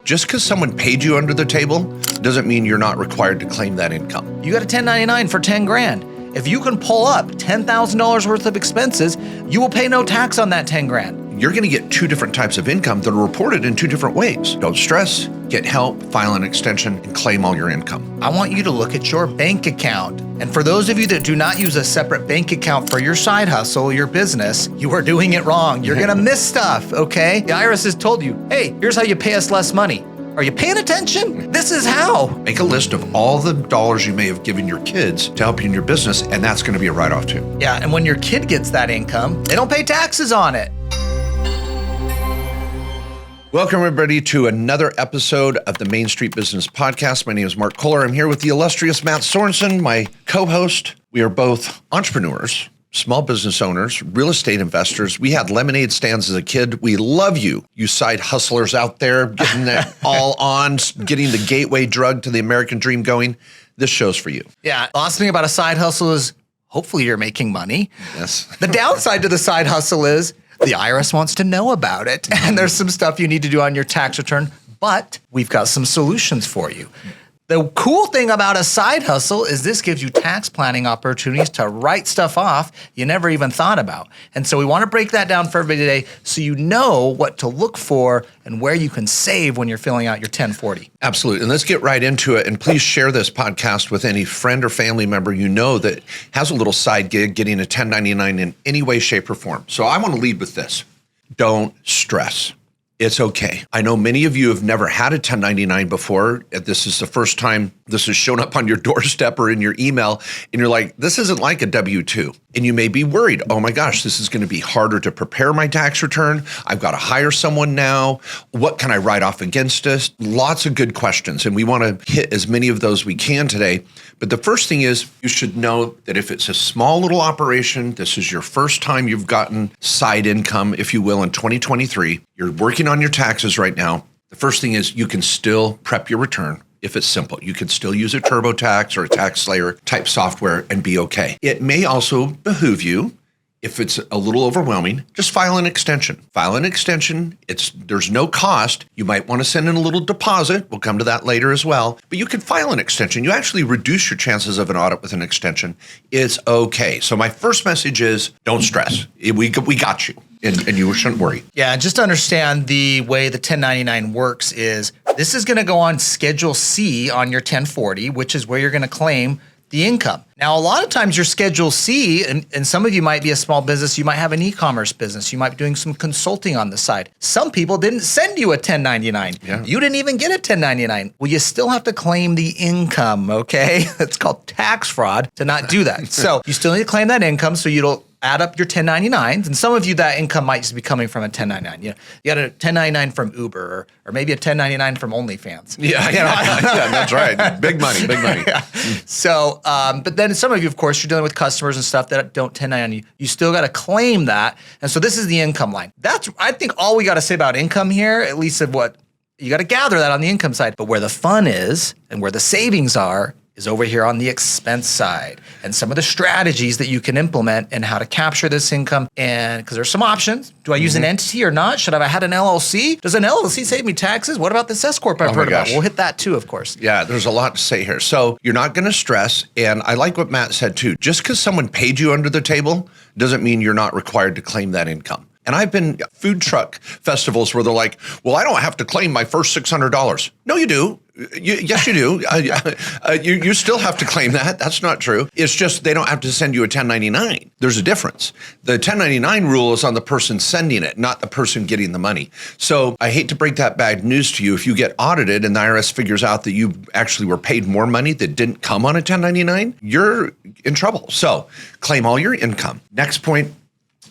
Just because someone paid you under the table doesn't mean you're not required to claim that income. You got a 1099 for 10 grand. If you can pull up $10,000 worth of expenses, you will pay no tax on that 10 grand. You're going to get two different types of income that are reported in two different ways. Don't stress, get help, file an extension, and claim all your income. I want you to look at your bank account. And for those of you that do not use a separate bank account for your side hustle, your business, you are doing it wrong. You're going to miss stuff, okay? The IRS has told you, hey, here's how you pay us less money. Are you paying attention? This is how. Make a list of all the dollars you may have given your kids to help you in your business, and that's going to be a write-off too. Yeah, and when your kid gets that income, they don't pay taxes on it. Welcome, everybody, to another episode of the Main Street Business Podcast. My name is Mark Kohler. I'm here with the illustrious Matt Sorensen, my co-host. We are both entrepreneurs, small business owners, real estate investors. We had lemonade stands as a kid. We love you, you side hustlers out there, getting that all on, getting the gateway drug to the American dream going. This show's for you. Yeah, the awesome thing about a side hustle is hopefully you're making money. Yes. The downside to the side hustle is the IRS wants to know about it, and there's some stuff you need to do on your tax return, but we've got some solutions for you. The cool thing about a side hustle is this gives you tax planning opportunities to write stuff off you never even thought about. And so we want to break that down for everybody today so you know what to look for and where you can save when you're filling out your 1040. Absolutely. And let's get right into it. And please share this podcast with any friend or family member you know that has a little side gig getting a 1099 in any way, shape, or form. So I want to lead with this. Don't stress. It's okay. I know many of you have never had a 1099 before. This is the first time this has shown up on your doorstep or in your email, and you're like, this isn't like a W-2. And you may be worried, oh my gosh, this is going to be harder to prepare my tax return. I've got to hire someone now. What can I write off against us? Lots of good questions, and we want to hit as many of those we can today. But the first thing is you should know that if it's a small little operation, this is your first time you've gotten side income, if you will, in 2023, you're working on your taxes right now. The first thing is you can still prep your return. If it's simple, you can still use a TurboTax or a TaxSlayer type software and be okay. It may also behoove you, if it's a little overwhelming, just file an extension. File an extension. There's no cost. You might want to send in a little deposit. We'll come to that later as well. But you can file an extension. You actually reduce your chances of an audit with an extension. It's okay. So my first message is don't stress. We got you. And you shouldn't worry. Yeah, just understand the way the 1099 works is this is going to go on Schedule C on your 1040, which is where you're going to claim the income. Now, a lot of times your Schedule C, and some of you might be a small business, you might have an e-commerce business, you might be doing some consulting on the side. Some people didn't send you a 1099. Yeah. You didn't even get a 1099. Well, you still have to claim the income, okay? It's called tax fraud to not do that. So you still need to claim that income so you don't add up your 1099s. And some of you, that income might just be coming from a 1099. You got a 1099 from Uber or maybe a 1099 from OnlyFans. Yeah, yeah, that's right. Big money, big money. Yeah. So, but then some of you, of course, you're dealing with customers and stuff that don't 1099 you. You still got to claim that. And so this is the income line. That's, I think, all we got to say about income here, at least of what you got to gather that on the income side. But where the fun is and where the savings are is over here on the expense side and some of the strategies that you can implement and how to capture this income. And because there's some options. Do I use an entity or not? Should I have had an LLC? Does an LLC save me taxes? What about this S Corp I've heard about? We'll hit that too, of course. Yeah, there's a lot to say here. So you're not going to stress. And I like what Matt said too. Just because someone paid you under the table doesn't mean you're not required to claim that income. And I've been at food truck festivals where they're like, well, I don't have to claim my first $600. No, you do. Yes, you do. You still have to claim that. That's not true. It's just they don't have to send you a 1099. There's a difference. The 1099 rule is on the person sending it, not the person getting the money. So I hate to break that bad news to you. If you get audited and the IRS figures out that you actually were paid more money that didn't come on a 1099, you're in trouble. So claim all your income. Next point.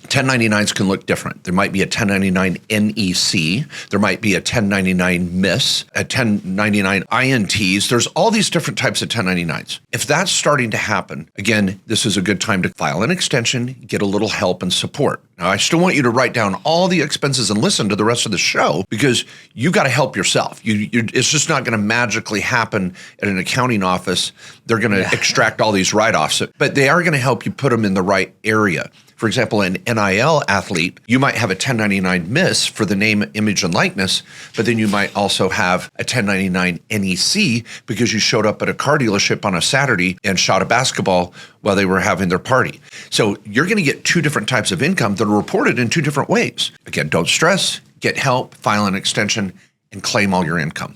1099s can look different. There might be a 1099 NEC. There might be a 1099 MIS, a 1099 INTs. There's all these different types of 1099s. If that's starting to happen, again, this is a good time to file an extension, get a little help and support. Now, I still want you to write down all the expenses and listen to the rest of the show because you got to help yourself. It's just not going to magically happen at an accounting office. They're going to extract all these write-offs, but they are going to help you put them in the right area. For example, an NIL athlete, you might have a 1099 miss for the name, image, and likeness, but then you might also have a 1099 NEC because you showed up at a car dealership on a Saturday and shot a basketball while they were having their party. So you're going to get two different types of income that are reported in two different ways. Again, don't stress, get help, file an extension, and claim all your income.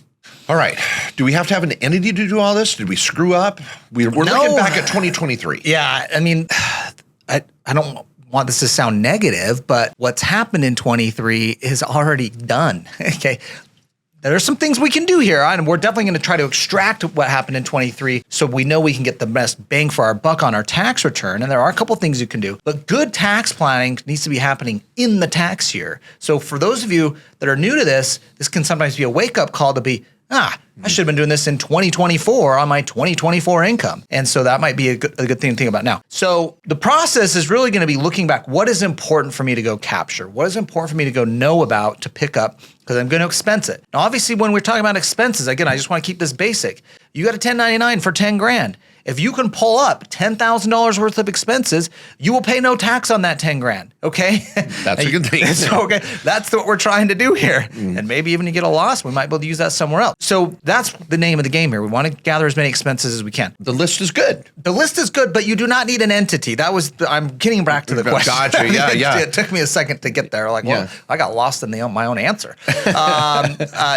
All right. Do we have to have an entity to do all this? Did we screw up? We're looking back at 2023. Yeah. I mean, I don't want this to sound negative, but what's happened in 23 is already done. Okay. There are some things we can do here, and we're definitely going to try to extract what happened in 23 so we know we can get the best bang for our buck on our tax return. And there are a couple things you can do, but good tax planning needs to be happening in the tax year. So for those of you that are new to this can sometimes be a wake-up call to be, I should have been doing this in 2024 on my 2024 income. And so that might be a good thing to think about now. So the process is really going to be looking back. What is important for me to go capture? What is important for me to go know about to pick up? Because I'm going to expense it. Now, obviously, when we're talking about expenses, again, I just want to keep this basic. You got a 1099 for 10 grand. If you can pull up $10,000 worth of expenses, you will pay no tax on that 10 grand. Okay. That's a good thing. So, okay. That's what we're trying to do here. And maybe even you get a loss, we might be able to use that somewhere else. So that's the name of the game here. We want to gather as many expenses as we can. The list is good. The list is good, but you do not need an entity. I'm getting back to the question. Gotcha. Yeah. It took me a second to get there. Well, I got lost in my own answer.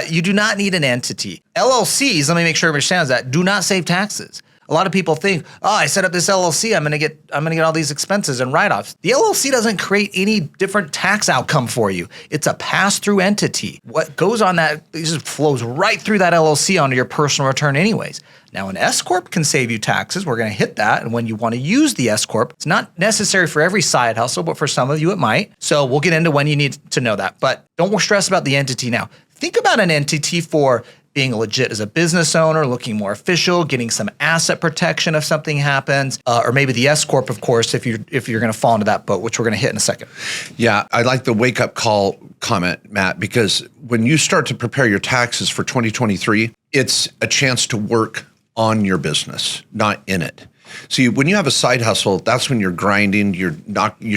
You do not need an entity. LLCs, let me make sure everybody understands that, do not save taxes. A lot of people think, I set up this LLC, I'm gonna get all these expenses and write-offs. The LLC doesn't create any different tax outcome for you. It's a pass-through entity. What goes on that, it just flows right through that LLC onto your personal return anyways. Now, an S-Corp can save you taxes. We're gonna hit that. And when you wanna use the S-Corp, it's not necessary for every side hustle, but for some of you it might. So we'll get into when you need to know that. But don't stress about the entity now. Think about an entity for being legit as a business owner, looking more official, getting some asset protection if something happens, or maybe the S-Corp, of course, if you're going to fall into that boat, which we're going to hit in a second. Yeah, I like the wake-up call comment, Matt, because when you start to prepare your taxes for 2023, it's a chance to work on your business, not in it. See, when you have a side hustle, that's when you're grinding. You're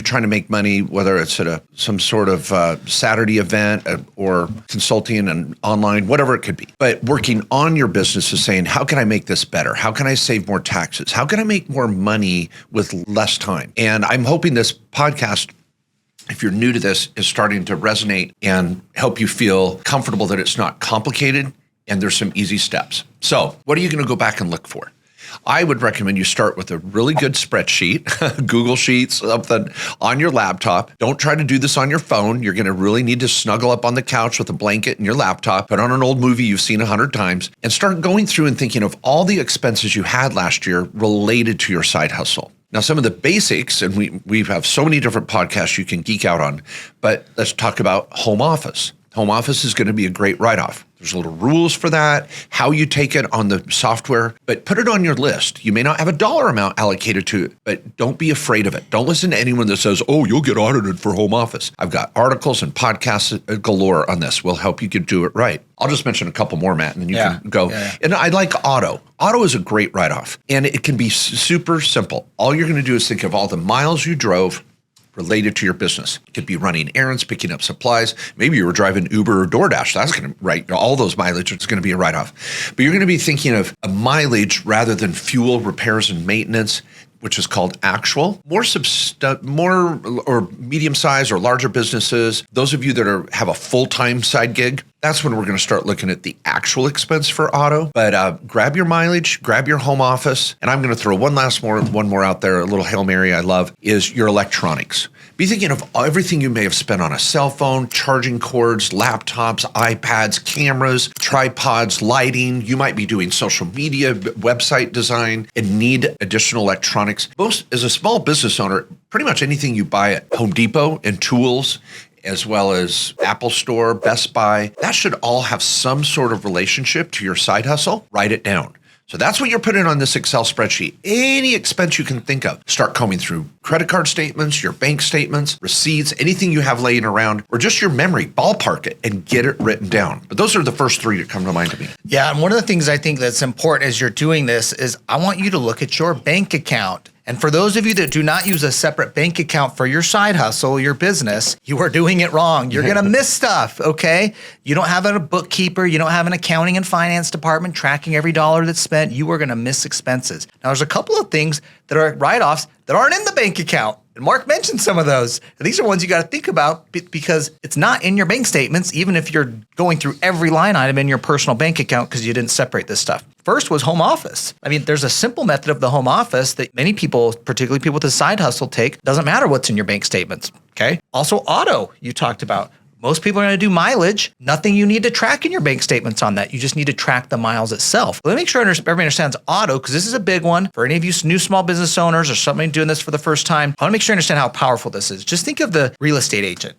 trying to make money, whether it's at some sort of Saturday event or consulting and online, whatever it could be. But working on your business is saying, how can I make this better? How can I save more taxes? How can I make more money with less time? And I'm hoping this podcast, if you're new to this, is starting to resonate and help you feel comfortable that it's not complicated and there's some easy steps. So what are you going to go back and look for? I would recommend you start with a really good spreadsheet, Google Sheets, something on your laptop. Don't try to do this on your phone. You're going to really need to snuggle up on the couch with a blanket and your laptop, put on an old movie you've seen 100 times, and start going through and thinking of all the expenses you had last year related to your side hustle. Now, some of the basics, and we have so many different podcasts you can geek out on, but let's talk about home office. Home office is going to be a great write-off. There's little rules for that, how you take it on the software, but put it on your list. You may not have a dollar amount allocated to it, but don't be afraid of it. Don't listen to anyone that says, you'll get audited for home office. I've got articles and podcasts galore on this. We'll help you do it right. I'll just mention a couple more, Matt, and then you can go. Yeah. And I like auto. Auto is a great write-off, and it can be super simple. All you're going to do is think of all the miles you drove related to your business. It could be running errands, picking up supplies. Maybe you were driving Uber or DoorDash. That's going to all those mileage. It's going to be a write-off. But you're going to be thinking of a mileage rather than fuel, repairs, and maintenance, which is called actual. More or medium-sized or larger businesses, those of you that have a full-time side gig, that's when we're going to start looking at the actual expense for auto. But grab your mileage, grab your home office, and I'm going to throw one more out there, a little Hail Mary I love, is your electronics. Be thinking of everything you may have spent on a cell phone, charging cords, laptops, iPads, cameras, tripods, lighting. You might be doing social media, website design, and need additional electronics. As a small business owner, pretty much anything you buy at Home Depot and tools, as well as Apple Store, Best Buy, that should all have some sort of relationship to your side hustle. Write it down. So that's what you're putting on this Excel spreadsheet. Any expense you can think of. Start combing through credit card statements, your bank statements, receipts, anything you have laying around, or just your memory, ballpark it and get it written down. But those are the first three that come to mind to me. Yeah, and one of the things I think that's important as you're doing this is I want you to look at your bank account And for those of you that do not use a separate bank account for your side hustle, your business, you are doing it wrong. You're going to miss stuff, okay? You don't have a bookkeeper. You don't have an accounting and finance department tracking every dollar that's spent. You are going to miss expenses. Now, there's a couple of things that are write-offs that aren't in the bank account. And Mark mentioned some of those. These are ones you got to think about because it's not in your bank statements, even if you're going through every line item in your personal bank account because you didn't separate this stuff. First was home office. I mean, there's a simple method of the home office that many people, particularly people with a side hustle, take. Doesn't matter what's in your bank statements, okay? Also, auto, you talked about. Most people are going to do mileage. Nothing you need to track in your bank statements on that. You just need to track the miles itself. Let me make sure everybody understands auto, because this is a big one for any of you new small business owners or somebody doing this for the first time. I want to make sure you understand how powerful this is. Just think of the real estate agent,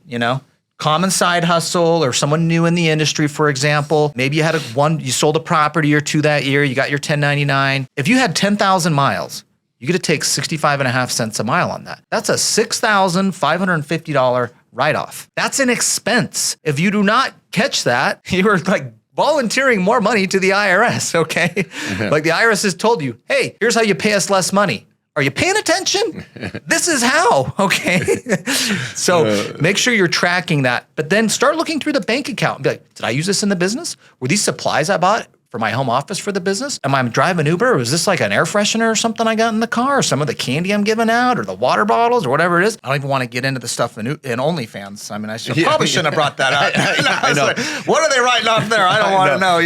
common side hustle or someone new in the industry, for example. Maybe you had you sold a property or two that year. You got your 1099. If you had 10,000 miles, you get to take 65.5 cents a mile on that. That's a $6,550 write-off. That's an expense. If you do not catch that, you're like volunteering more money to the IRS, okay? Like the IRS has told you, hey, here's how you pay us less money. Are you paying attention? This is how, okay? So make sure you're tracking that, but then start looking through the bank account and be like, did I use this in the business? Were these supplies I bought for my home office for the business? Am I driving Uber? Or is this like an air freshener or something I got in the car? Or some of the candy I'm giving out or the water bottles or whatever it is? I don't even want to get into the stuff in OnlyFans. I mean, probably shouldn't have brought that up. I know. Like, what are they writing off there? I don't want to know,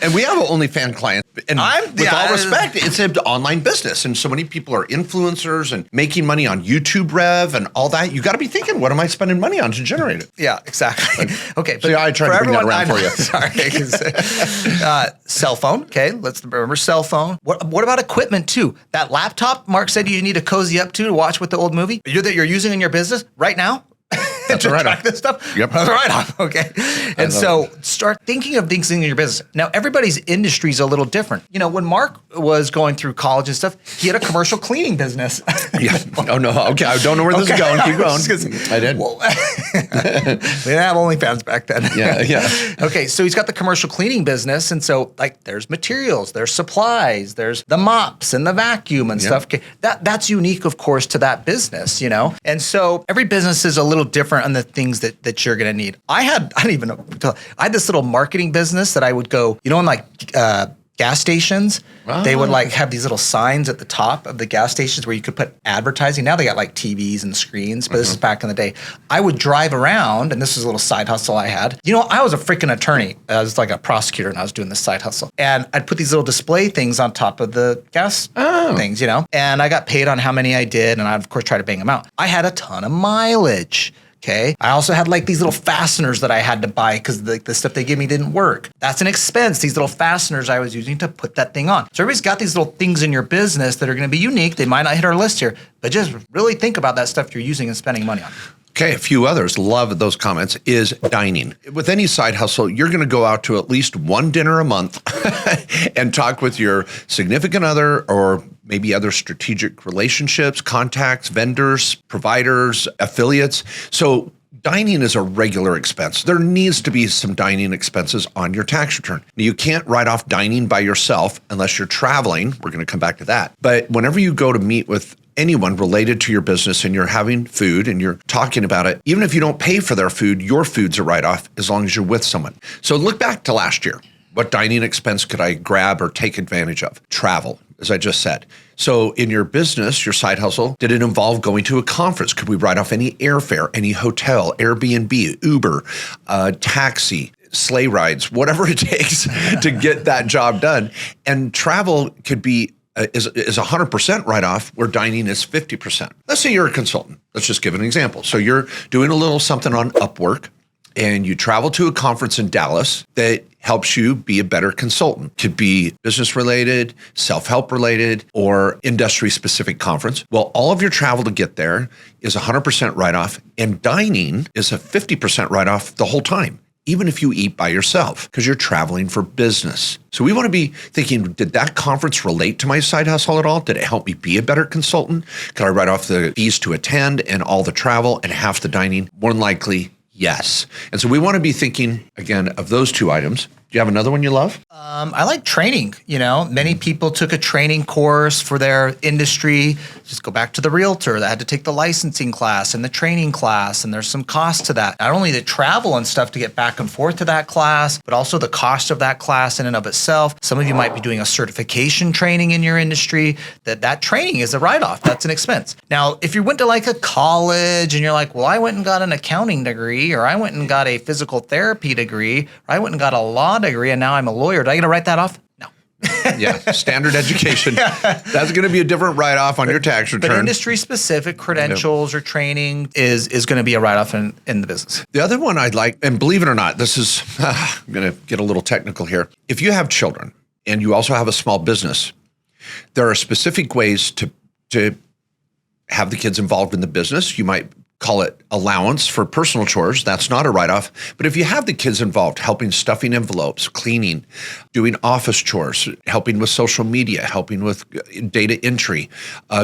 and we have an OnlyFans client. And with all respect, it's an online business. And so many people are influencers and making money on YouTube Rev and all that. You got to be thinking, what am I spending money on to generate it? Yeah, exactly. Okay. But I tried to bring that around for you. Sorry. Cell phone. Okay. Let's remember cell phone. What about equipment too? That laptop Mark said you need to cozy up to watch with the old movie that you're using in your business right now? That's to right. track this stuff? Yep. That's right off. Okay. And so start thinking of things in your business. Now, everybody's industry is a little different. When Mark was going through college and stuff, he had a commercial cleaning business. Yeah. Oh, no. Okay. I don't know where this is going. Keep going. I did. Well, we didn't have OnlyFans back then. Yeah. Okay. So he's got the commercial cleaning business. And so there's materials, there's supplies, there's the mops and the vacuum and stuff. Okay. That's unique, of course, to that business, And so every business is a little different on the things that you're going to need. I didn't even know. I had this little marketing business that I would go, in gas stations, they would have these little signs at the top of the gas stations where you could put advertising. Now they got TVs and screens, but this is back in the day. I would drive around, and this is a little side hustle I had. I was a freaking attorney. I was like a prosecutor, and I was doing this side hustle. And I'd put these little display things on top of the gas things, and I got paid on how many I did, and I, of course, tried to bang them out. I had a ton of mileage. Okay. I also had these little fasteners that I had to buy because the stuff they gave me didn't work. That's an expense. These little fasteners I was using to put that thing on. So everybody's got these little things in your business that are going to be unique. They might not hit our list here, but just really think about that stuff you're using and spending money on. Okay, a few others, love those comments, is dining. With any side hustle, you're going to go out to at least one dinner a month and talk with your significant other or maybe other strategic relationships, contacts, vendors, providers, affiliates. So dining is a regular expense. There needs to be some dining expenses on your tax return. Now, you can't write off dining by yourself unless you're traveling. We're going to come back to that. But whenever you go to meet with anyone related to your business and you're having food and you're talking about it, even if you don't pay for their food, your food's a write-off as long as you're with someone. So look back to last year. What dining expense could I grab or take advantage of? Travel, as I just said. So in your business, your side hustle, did it involve going to a conference? Could we write off any airfare, any hotel, Airbnb, Uber, taxi, sleigh rides, whatever it takes to get that job done? And travel could be is 100% write-off, where dining is 50%. Let's say you're a consultant. Let's just give an example. So you're doing a little something on Upwork, and you travel to a conference in Dallas that helps you be a better consultant. Could be business-related, self-help related, or industry-specific conference. Well, all of your travel to get there is 100% write-off, and dining is a 50% write-off the whole time, even if you eat by yourself, because you're traveling for business. So we want to be thinking, did that conference relate to my side hustle at all? Did it help me be a better consultant? Could I write off the fees to attend and all the travel and half the dining? More than likely, yes. And so we want to be thinking, again, of those two items. Do you have another one you love? I like training. Many people took a training course for their industry. Just go back to the realtor that had to take the licensing class and the training class, and there's some cost to that. Not only the travel and stuff to get back and forth to that class, but also the cost of that class in and of itself. Some of you might be doing a certification training in your industry. That training is a write-off. That's an expense. Now, if you went to like a college and you're like, well, I went and got an accounting degree, or I went and got a physical therapy degree, or I went and got a law degree, and now I'm a lawyer. Do I get to write that off? No. Yeah, standard education. That's going to be a different write-off on your tax return. But industry-specific credentials or training is going to be a write-off in the business. The other one I'd like, and believe it or not, this is, I'm going to get a little technical here. If you have children and you also have a small business, there are specific ways to have the kids involved in the business. You might call it allowance for personal chores. That's not a write-off. But if you have the kids involved, helping stuffing envelopes, cleaning, doing office chores, helping with social media, helping with data entry,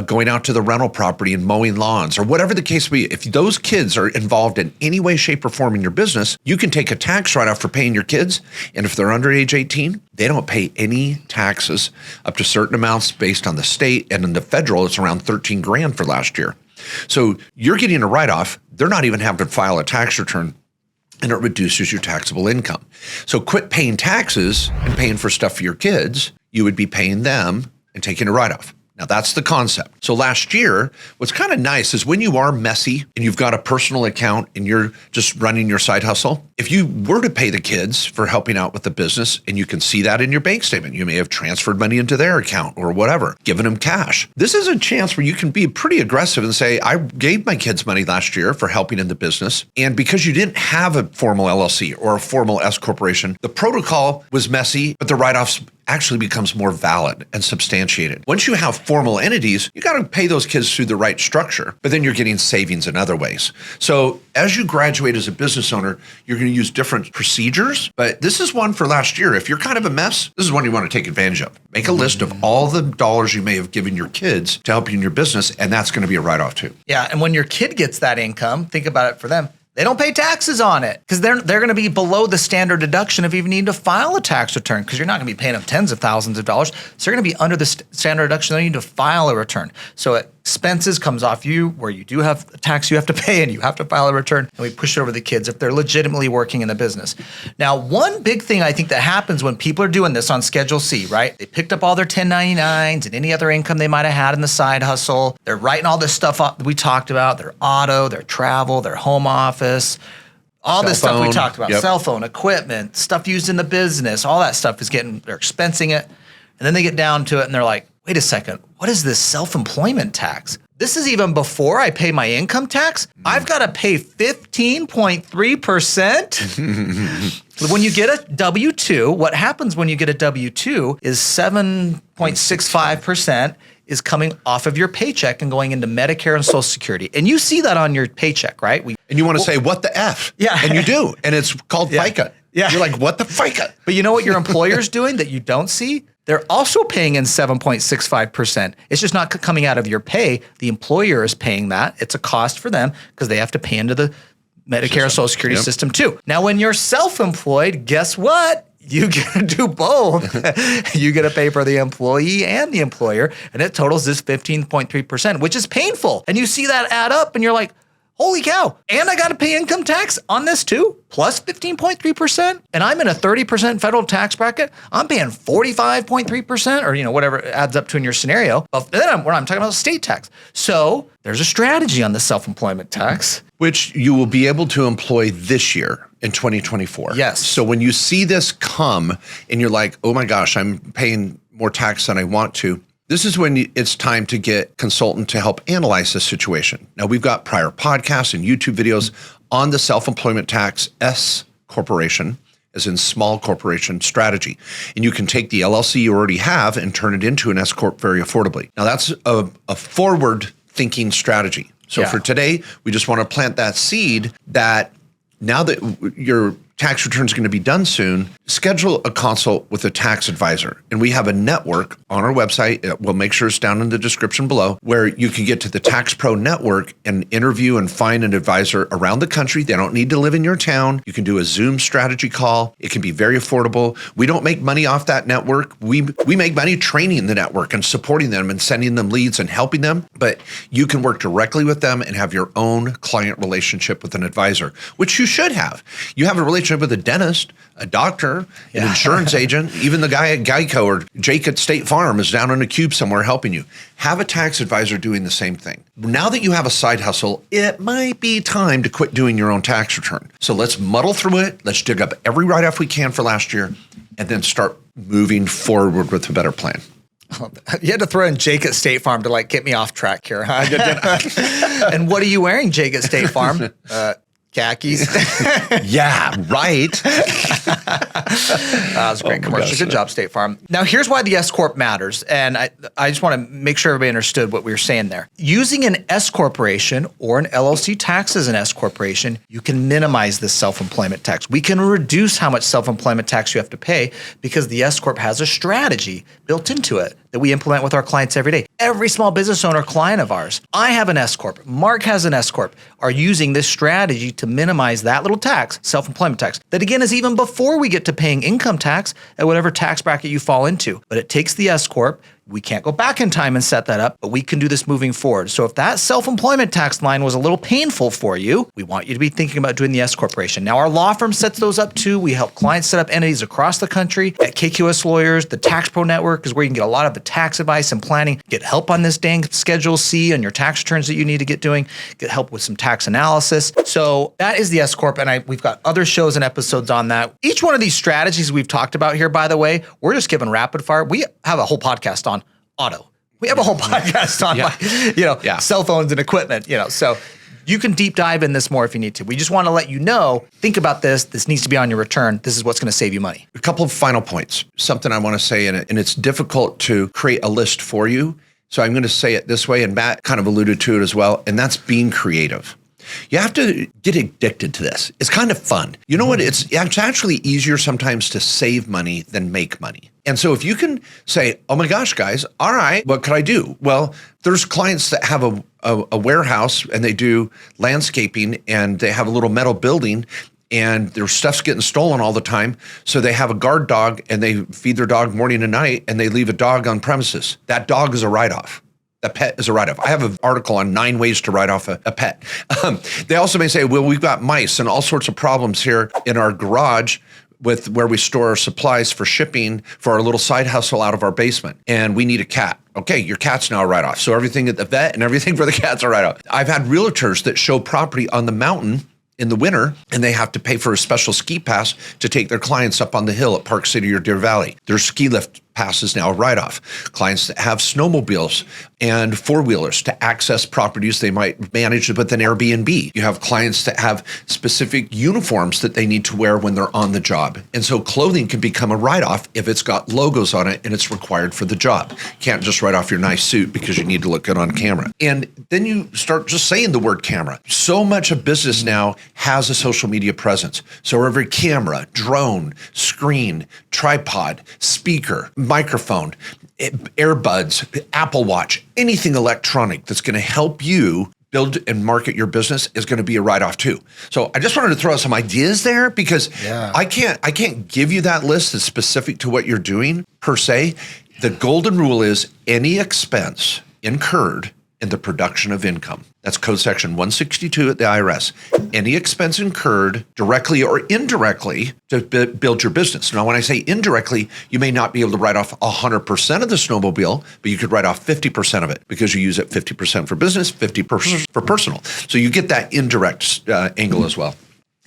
going out to the rental property and mowing lawns, or whatever the case may be, if those kids are involved in any way, shape, or form in your business, you can take a tax write-off for paying your kids. And if they're under age 18, they don't pay any taxes up to certain amounts based on the state. And in the federal, it's around 13 grand for last year. So you're getting a write-off. They're not even having to file a tax return, and it reduces your taxable income. So quit paying taxes and paying for stuff for your kids. You would be paying them and taking a write-off. Now, that's the concept. So last year, what's kind of nice is when you are messy and you've got a personal account and you're just running your side hustle, if you were to pay the kids for helping out with the business, and you can see that in your bank statement, you may have transferred money into their account or whatever, given them cash. This is a chance where you can be pretty aggressive and say, I gave my kids money last year for helping in the business. And because you didn't have a formal LLC or a formal S corporation, the protocol was messy, but the write-offs actually becomes more valid and substantiated. Once you have formal entities, you got to pay those kids through the right structure, but then you're getting savings in other ways. So as you graduate as a business owner, you're going to use different procedures, but this is one for last year. If you're kind of a mess, this is one you want to take advantage of. Make a list of all the dollars you may have given your kids to help you in your business, and that's going to be a write-off too. Yeah, and when your kid gets that income, think about it for them. They don't pay taxes on it because they're going to be below the standard deduction if you even need to file a tax return, because you're not going to be paying them tens of thousands of dollars. So they're going to be under the standard deduction. They need to file a return. So expenses comes off you where you do have a tax you have to pay, and you have to file a return, and we push it over the kids if they're legitimately working in the business. Now, one big thing I think that happens when people are doing this on Schedule C, right? They picked up all their 1099s and any other income they might have had in the side hustle. They're writing all this stuff up that we talked about, their auto, their travel, their home office, all this stuff we talked about, cell phone, equipment, stuff used in the business, all that stuff is they're expensing it. And then they get down to it and they're like, wait a second, what is this self-employment tax? This is even before I pay my income tax. I've got to pay 15.3%. When you get a W-2, what happens when you get a W-2 is 7.65% is coming off of your paycheck and going into Medicare and Social Security. And you see that on your paycheck, right? And you want to say, what the F? Yeah. And you do. And it's called FICA. Yeah. You're like, what the FICA? But you know what your employer's doing that you don't see? They're also paying in 7.65%. It's just not coming out of your pay. The employer is paying that. It's a cost for them because they have to pay into the Medicare and Social Security system too. Now, when you're self-employed, guess what? You get to do both. You get to pay for the employee and the employer, and it totals this 15.3%, which is painful. And you see that add up, and you're like, holy cow. And I got to pay income tax on this too, plus 15.3%. And I'm in a 30% federal tax bracket. I'm paying 45.3%, or whatever it adds up to in your scenario. But then I'm talking about state tax. So there's a strategy on the self-employment tax, which you will be able to employ this year in 2024. Yes. So when you see this come and you're like, oh my gosh, I'm paying more tax than I want to, this is when it's time to get a consultant to help analyze this situation. Now, we've got prior podcasts and YouTube videos on the self-employment tax S corporation, as in small corporation strategy. And you can take the LLC you already have and turn it into an S corp very affordably. Now, that's a forward-thinking strategy. So for today, we just want to plant that seed that now that your tax return is going to be done soon, schedule a consult with a tax advisor. And we have a network on our website. We'll make sure it's down in the description below, where you can get to the Tax Pro network and interview and find an advisor around the country. They don't need to live in your town. You can do a Zoom strategy call. It can be very affordable. We don't make money off that network. We make money training the network and supporting them and sending them leads and helping them. But you can work directly with them and have your own client relationship with an advisor, which you should have. You have a relationship with a dentist, a doctor, an insurance agent, even the guy at Geico or Jake at State Farm is down in a cube somewhere helping you. Have a tax advisor doing the same thing. Now that you have a side hustle, it might be time to quit doing your own tax return. So let's muddle through it. Let's dig up every write-off we can for last year and then start moving forward with a better plan. You had to throw in Jake at State Farm to like get me off track here, huh? And what are you wearing, Jake at State Farm? Khakis. Yeah, right. That was a great commercial. gosh, Good job, State Farm. Now, here's why the S Corp matters. And I just want to make sure everybody understood what we were saying there. Using an S Corporation or an LLC tax as an S Corporation, you can minimize this self-employment tax. We can reduce how much self-employment tax you have to pay because the S Corp has a strategy built into it that we implement with our clients every day. Every small business owner client of ours, I have an S Corp, Mark has an S Corp, are using this strategy to minimize that little tax, self-employment tax, that again is even before we get to paying income tax at whatever tax bracket you fall into. But it takes the S Corp. We can't go back in time and set that up, but we can do this moving forward. So if that self-employment tax line was a little painful for you, we want you to be thinking about doing the S Corporation. Now, our law firm sets those up too. We help clients set up entities across the country. At KQS Lawyers, the Tax Pro Network is where you can get a lot of the tax advice and planning, get help on this dang Schedule C on your tax returns that you need to get doing, get help with some tax analysis. So that is the S Corp, and we've got other shows and episodes on that. Each one of these strategies we've talked about here, by the way, we're just giving rapid fire. We have a whole podcast on auto. We have a whole podcast on cell phones and equipment, so you can deep dive in this more if you need to. We just want to let you know, think about this. This needs to be on your return. This is what's going to save you money. A couple of final points, something I want to say in it, and it's difficult to create a list for you. So I'm going to say it this way, and Matt kind of alluded to it as well, and that's being creative. You have to get addicted to this. It's kind of fun. You know what? It's actually easier sometimes to save money than make money. And so if you can say, oh my gosh, guys, all right, what could I do? Well, there's clients that have a warehouse and they do landscaping and they have a little metal building and their stuff's getting stolen all the time. So they have a guard dog and they feed their dog morning and night and they leave a dog on premises. That dog is a write-off. A pet is a write-off. I have an article on 9 ways to write off a pet. They also may say, well, we've got mice and all sorts of problems here in our garage with where we store our supplies for shipping for our little side hustle out of our basement. And we need a cat. Okay, your cat's now a write-off. So everything at the vet and everything for the cat's a write-off. I've had realtors that show property on the mountain in the winter, and they have to pay for a special ski pass to take their clients up on the hill at Park City or Deer Valley. Their ski lift pass is now a write-off. Clients that have snowmobiles and four-wheelers to access properties they might manage with an Airbnb. You have clients that have specific uniforms that they need to wear when they're on the job. And so clothing can become a write-off if it's got logos on it and it's required for the job. You can't just write off your nice suit because you need to look good on camera. And then you start just saying the word camera. So much of business now has a social media presence. So every camera, drone, screen, tripod, speaker, microphone, earbuds, Apple Watch, anything electronic that's going to help you build and market your business is going to be a write-off too. So I just wanted to throw out some ideas there because I can't give you that list that's specific to what you're doing per se. The golden rule is any expense incurred in the production of income. That's code section 162 at the IRS. Any expense incurred directly or indirectly to build your business. Now, when I say indirectly, you may not be able to write off 100% of the snowmobile, but you could write off 50% of it because you use it 50% for business, 50% for personal. So you get that indirect angle as well.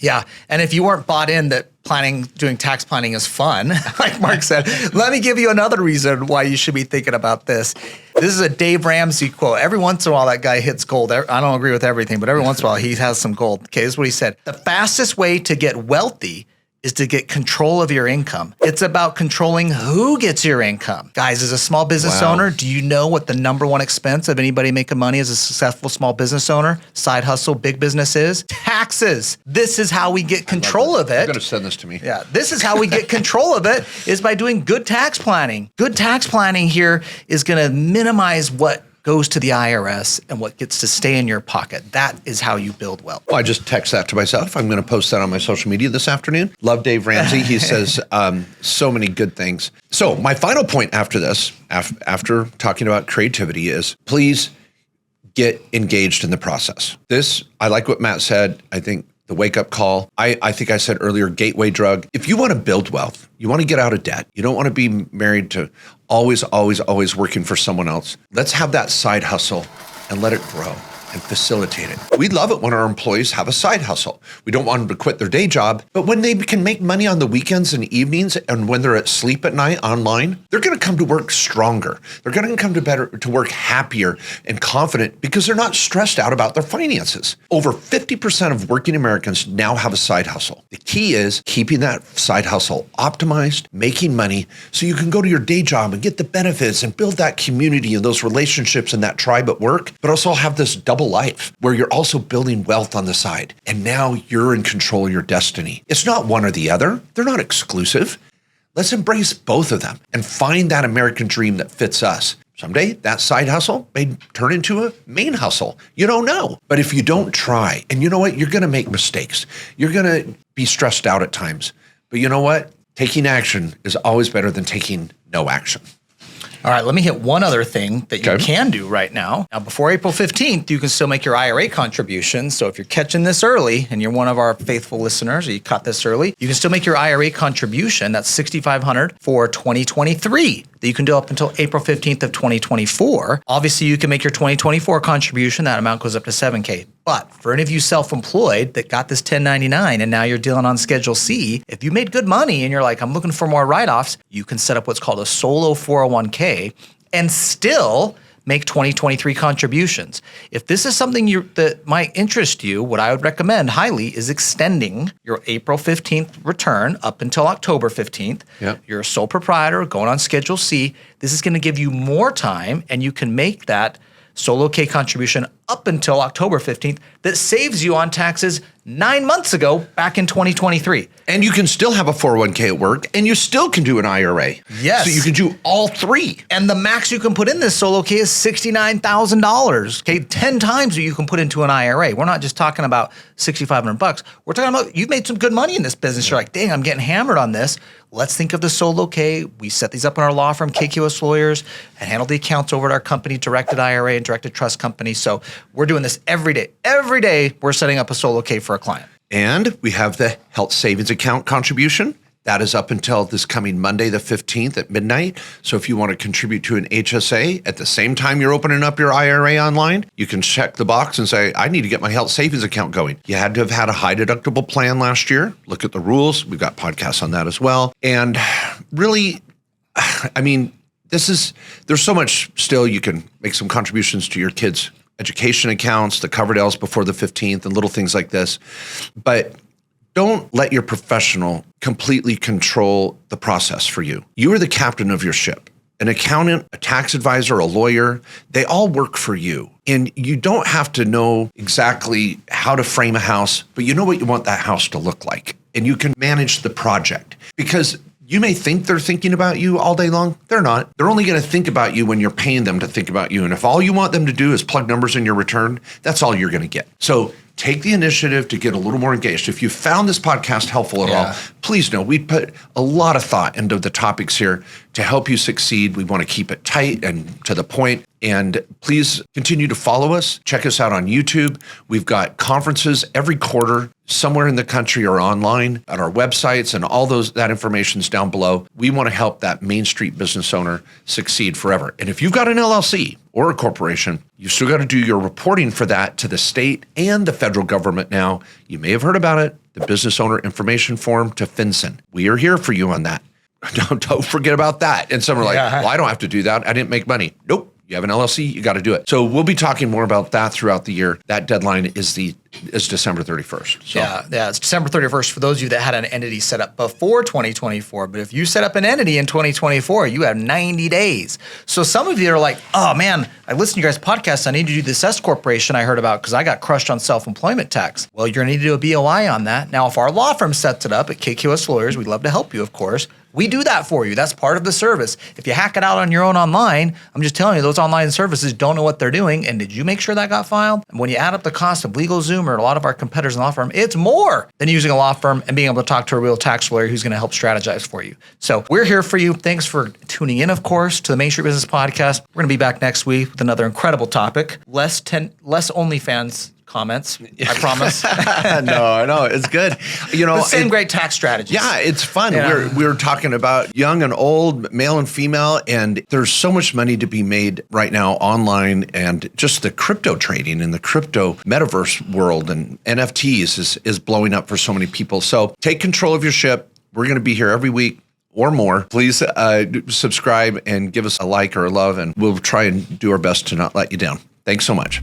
Yeah. And if you weren't bought in that doing tax planning is fun, like Mark said, let me give you another reason why you should be thinking about this. This is a Dave Ramsey quote. Every once in a while, that guy hits gold. I don't agree with everything, but every once in a while, he has some gold. Okay, this is what he said. The fastest way to get wealthy is to get control of your income. It's about controlling who gets your income. Guys, as a small business owner, do you know what the number one expense of anybody making money as a successful small business owner, side hustle, big business is? Taxes. This is how we get control of it. You're going to send this to me. Yeah, this is how we get control of it, is by doing good tax planning. Good tax planning here is going to minimize what goes to the IRS and what gets to stay in your pocket. That is how you build wealth. Well, I just text that to myself. I'm going to post that on my social media this afternoon. Love Dave Ramsey. He says so many good things. So my final point after this, after talking about creativity, is please get engaged in the process. This, I like what Matt said. I think the wake-up call. I think I said earlier, gateway drug. If you want to build wealth, you want to get out of debt, you don't want to be married to always working for someone else. Let's have that side hustle and let it grow and facilitate it. We love it when our employees have a side hustle. We don't want them to quit their day job, but when they can make money on the weekends and evenings and when they're asleep at night online, they're going to come to work stronger. They're going to come to work happier and confident because they're not stressed out about their finances. Over 50% of working Americans now have a side hustle. The key is keeping that side hustle optimized, making money so you can go to your day job and get the benefits and build that community and those relationships and that tribe at work, but also have this double life where you're also building wealth on the side. And now you're in control of your destiny. It's not one or the other. They're not exclusive. Let's embrace both of them and find that American dream that fits us. Someday that side hustle may turn into a main hustle. You don't know. But if you don't try, and you know what? You're going to make mistakes. You're going to be stressed out at times. But you know what? Taking action is always better than taking no action. All right, let me hit one other thing that you can do right now. Now, before April 15th, you can still make your IRA contributions. So if you're catching this early and you're one of our faithful listeners, or you caught this early, you can still make your IRA contribution. That's $6,500 for 2023 that you can do up until April 15th of 2024. Obviously, you can make your 2024 contribution. That amount goes up to $7,000. But for any of you self-employed that got this 1099 and now you're dealing on Schedule C, if you made good money and you're like, I'm looking for more write-offs, you can set up what's called a solo 401k and still make 2023 contributions. If this is something that might interest you, what I would recommend highly is extending your April 15th return up until October 15th. Yep. You're a sole proprietor going on Schedule C. This is going to give you more time and you can make that solo K contribution up until October 15th that saves you on taxes 9 months ago back in 2023. And you can still have a 401k at work and you still can do an IRA. Yes. So you can do all three. And the max you can put in this solo K is $69,000. Okay, 10 times what you can put into an IRA. We're not just talking about $6,500. We're talking about you've made some good money in this business. You're like, dang, I'm getting hammered on this. Let's think of the solo K. We set these up in our law firm, KQS Lawyers, and handle the accounts over at our company, Directed IRA and Directed Trust Company. So we're doing this every day. Every day we're setting up a solo K for a client. And we have the health savings account contribution. That is up until this coming Monday, the 15th at midnight. So if you want to contribute to an HSA at the same time you're opening up your IRA online, you can check the box and say, I need to get my health savings account going. You had to have had a high deductible plan last year. Look at the rules. We've got podcasts on that as well. And really, I mean, there's so much still. You can make some contributions to your kids' education accounts, the Coverdales before the 15th and little things like this. But don't let your professional completely control the process for you. You are the captain of your ship. An accountant, a tax advisor, a lawyer, they all work for you. And you don't have to know exactly how to frame a house, but you know what you want that house to look like. And you can manage the project because you may think they're thinking about you all day long. They're not. They're only going to think about you when you're paying them to think about you. And if all you want them to do is plug numbers in your return, that's all you're going to get. So take the initiative to get a little more engaged. If you found this podcast helpful at all, please know we put a lot of thought into the topics here to help you succeed. We want to keep it tight and to the point. And please continue to follow us. Check us out on YouTube. We've got conferences every quarter somewhere in the country or online at our websites, and all that information's down below. We want to help that Main Street business owner succeed forever. And if you've got an LLC or a corporation, you still got to do your reporting for that to the state and the federal government now. You may have heard about it, the business owner information form to Fincen. We are here for you on that. Don't forget about that. And some are like, well, I don't have to do that. I didn't make money. Nope. You have an LLC, you got to do it. So we'll be talking more about that throughout the year. That deadline is the is December 31st. So. Yeah, it's December 31st for those of you that had an entity set up before 2024. But if you set up an entity in 2024, you have 90 days. So some of you are like, oh man, I listened to your guys' podcast. I need to do this S corporation I heard about because I got crushed on self-employment tax. Well, you're going to need to do a BOI on that. Now, if our law firm sets it up at KQS Lawyers, we'd love to help you, of course. We do that for you. That's part of the service. If you hack it out on your own online, I'm just telling you, those online services don't know what they're doing. And did you make sure that got filed? And when you add up the cost of LegalZoom or a lot of our competitors in the law firm, it's more than using a law firm and being able to talk to a real tax lawyer who's going to help strategize for you. So we're here for you. Thanks for tuning in, of course, to the Main Street Business Podcast. We're going to be back next week with another incredible topic. Less OnlyFans comments, I promise. No, it's good. The same great tax strategies. Yeah, it's fun. Yeah. We're talking about young and old, male and female, and there's so much money to be made right now online, and just the crypto trading and the crypto metaverse world and NFTs is blowing up for so many people. So take control of your ship. We're going to be here every week or more. Please subscribe and give us a like or a love, and we'll try and do our best to not let you down. Thanks so much.